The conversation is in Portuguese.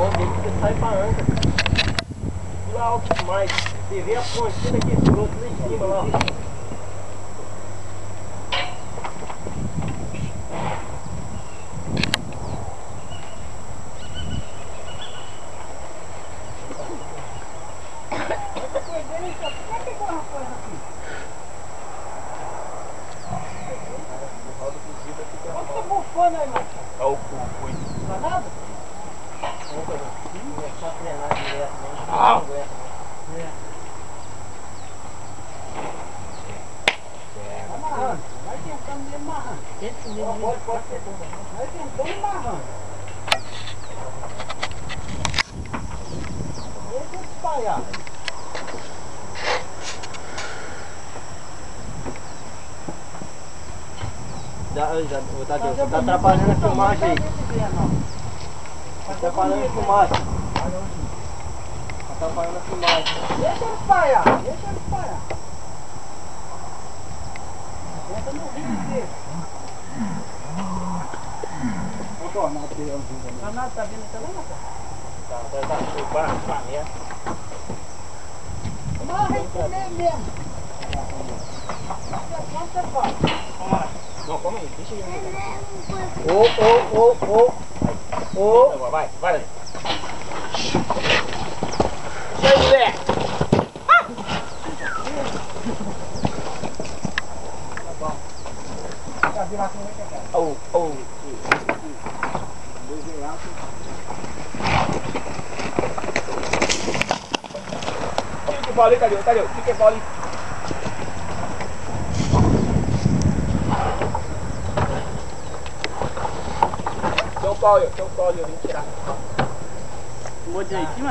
bom dele porque sai pra âncara. Lá alto demais. Você vê a pontinha daquele broto lá em cima lá, ó. Olha aí, Marcos. Olha o cu, Não dá nada? é só treinar direto mesmo. É. Tá amarrando. Vai tentando mesmo amarrando. Pode ser bom. Vai tentando amarrando. Deixa eu espalhar. Tadeu, você tá atrapalhando a filmagem aí. Tá atrapalhando a filmagem. Tá atrapalhando a filmagem. Deixa ele espalhar. Deixa ele espalhar. Tenta no rio dele. Olha o tornado dele. O tornado tá vindo até lá na casa. Tá, vai, né? Amarra ele comer mesmo. Quanto você faz? Vamos lá. Não, calma aí, deixa eu ir. Vai, vai. Deixa aí, moleque. Já virar com muita cara. Tira que bola aí, Tadeu. Tira que bola aí. Tem um pau aí, eu vim tirar. O outro aí em cima?